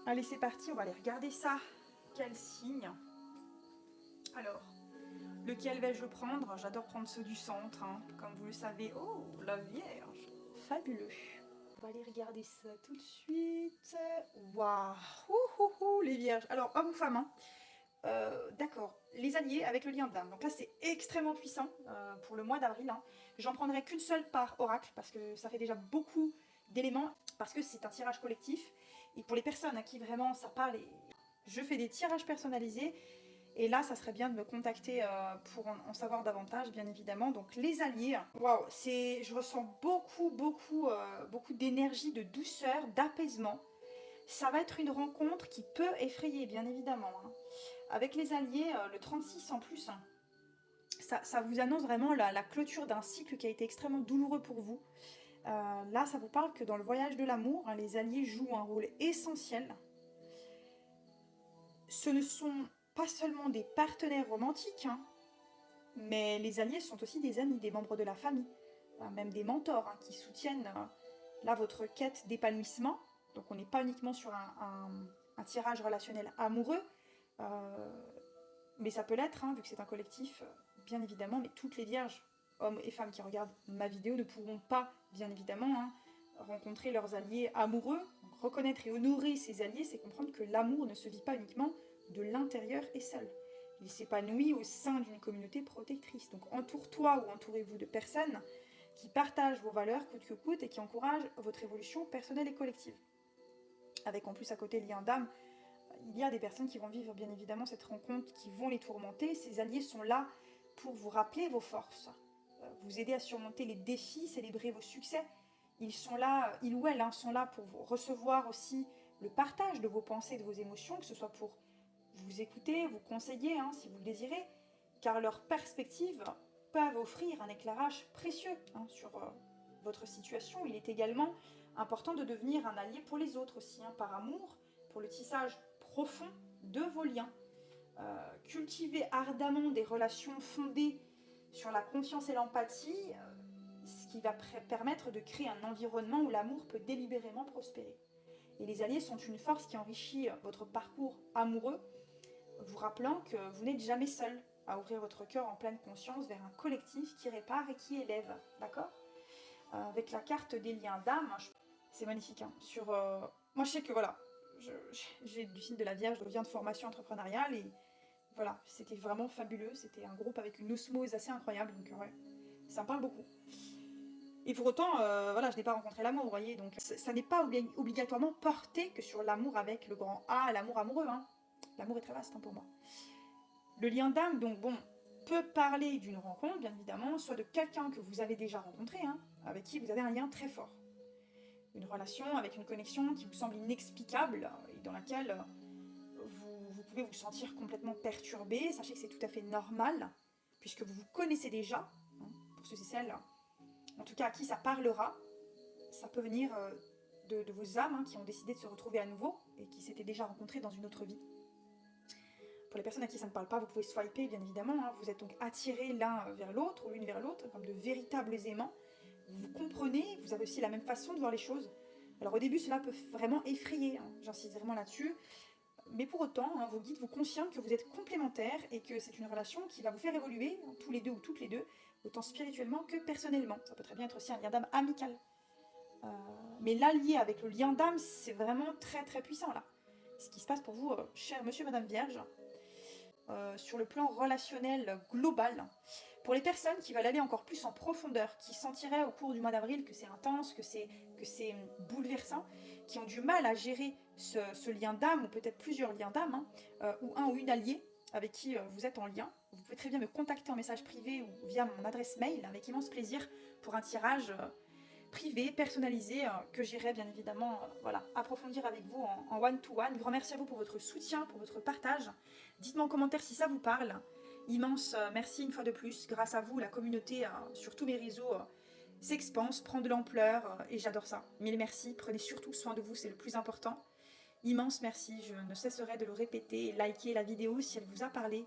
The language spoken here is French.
Allez, c'est parti, on va aller regarder ça. Quel signe? Alors, lequel vais-je prendre? J'adore prendre ceux du centre, hein, comme vous le savez. Oh, la Vierge, fabuleux. On va aller regarder ça tout de suite. Waouh, les Vierges. Alors, hommes ou femmes, hein. D'accord, les alliés avec le lien d'âme. Donc là, c'est extrêmement puissant pour le mois d'avril. Hein. J'en prendrai qu'une seule par oracle parce que ça fait déjà beaucoup d'éléments, parce que c'est un tirage collectif. Et pour les personnes à qui vraiment ça parle, je fais des tirages personnalisés. Et là, ça serait bien de me contacter pour en savoir davantage, bien évidemment. Donc les alliés, waouh, je ressens beaucoup d'énergie, de douceur, d'apaisement. Ça va être une rencontre qui peut effrayer, bien évidemment. Hein. Avec les alliés, le 36 en plus, hein, ça vous annonce vraiment la clôture d'un cycle qui a été extrêmement douloureux pour vous. Là, ça vous parle que dans le voyage de l'amour, hein, les alliés jouent un rôle essentiel. Ce ne sont pas seulement des partenaires romantiques, hein, mais les alliés sont aussi des amis, des membres de la famille, même des mentors hein, qui soutiennent là votre quête d'épanouissement. Donc on n'est pas uniquement sur un tirage relationnel amoureux, mais ça peut l'être, hein, vu que c'est un collectif, bien évidemment, mais toutes les vierges, hommes et femmes qui regardent ma vidéo, ne pourront pas, bien évidemment, hein, rencontrer leurs alliés amoureux. Donc, reconnaître et honorer ses alliés, c'est comprendre que l'amour ne se vit pas uniquement de l'intérieur et seul. Il s'épanouit au sein d'une communauté protectrice. Donc entoure-toi ou entourez-vous de personnes qui partagent vos valeurs coûte que coûte et qui encouragent votre évolution personnelle et collective. Avec en plus à côté le lien d'âme, il y a des personnes qui vont vivre bien évidemment cette rencontre, qui vont les tourmenter. Ces alliés sont là pour vous rappeler vos forces, vous aider à surmonter les défis, célébrer vos succès. Ils sont là, ils ou elles hein, sont là pour vous recevoir aussi le partage de vos pensées, de vos émotions, que ce soit pour vous écouter, vous conseiller hein, si vous le désirez, car leurs perspectives peuvent offrir un éclairage précieux hein, sur votre situation. Il est également important de devenir un allié pour les autres aussi, hein, par amour, pour le tissage profond de vos liens. Cultiver ardemment des relations fondées sur la confiance et l'empathie, ce qui va permettre de créer un environnement où l'amour peut délibérément prospérer. Et les alliés sont une force qui enrichit votre parcours amoureux, vous rappelant que vous n'êtes jamais seul à ouvrir votre cœur en pleine conscience vers un collectif qui répare et qui élève, d'accord? Avec la carte des liens d'âme, c'est magnifique. Hein. Moi, je sais que voilà, j'ai du signe de la Vierge, je viens de formation entrepreneuriale et voilà, c'était vraiment fabuleux. C'était un groupe avec une osmose assez incroyable, donc ouais, ça me parle beaucoup. Et pour autant, voilà, je n'ai pas rencontré l'amour, vous voyez, donc ça n'est pas obligatoirement porté que sur l'amour avec le grand A, l'amour amoureux. Hein. L'amour est très vaste hein, pour moi. Le lien d'âme, donc bon, peut parler d'une rencontre, bien évidemment, soit de quelqu'un que vous avez déjà rencontré, hein, avec qui vous avez un lien très fort. Une relation avec une connexion qui vous semble inexplicable et dans laquelle vous pouvez vous sentir complètement perturbé. Sachez que c'est tout à fait normal, puisque vous vous connaissez déjà, hein, pour ceux et celles, en tout cas à qui ça parlera. Ça peut venir de vos âmes hein, qui ont décidé de se retrouver à nouveau et qui s'étaient déjà rencontrées dans une autre vie. Pour les personnes à qui ça ne parle pas, vous pouvez swiper, bien évidemment. Hein. Vous êtes donc attirés l'un vers l'autre ou l'une vers l'autre, comme de véritables aimants. Vous comprenez, vous avez aussi la même façon de voir les choses. Alors au début, cela peut vraiment effrayer, hein. J'insiste vraiment là-dessus. Mais pour autant, hein, vos guides vous confirment que vous êtes complémentaires et que c'est une relation qui va vous faire évoluer, hein, tous les deux ou toutes les deux, autant spirituellement que personnellement. Ça peut très bien être aussi un lien d'âme amical. Mais l'allié avec le lien d'âme, c'est vraiment très très puissant là. Ce qui se passe pour vous, cher monsieur, madame Vierge, sur le plan relationnel global. Pour les personnes qui veulent aller encore plus en profondeur, qui sentiraient au cours du mois d'avril que c'est intense, que c'est bouleversant, qui ont du mal à gérer ce lien d'âme, ou peut-être plusieurs liens d'âme, hein, ou un ou une alliée avec qui vous êtes en lien, vous pouvez très bien me contacter en message privé ou via mon adresse mail, avec immense plaisir, pour un tirage privé, personnalisé, que j'irai bien évidemment voilà, approfondir avec vous en one-to-one. Grand merci à vous pour votre soutien, pour votre partage. Dites-moi en commentaire si ça vous parle. Immense merci une fois de plus. Grâce à vous, la communauté sur tous mes réseaux s'expanse, prend de l'ampleur et j'adore ça. Mille merci. Prenez surtout soin de vous, c'est le plus important. Immense merci. Je ne cesserai de le répéter et liker la vidéo si elle vous a parlé.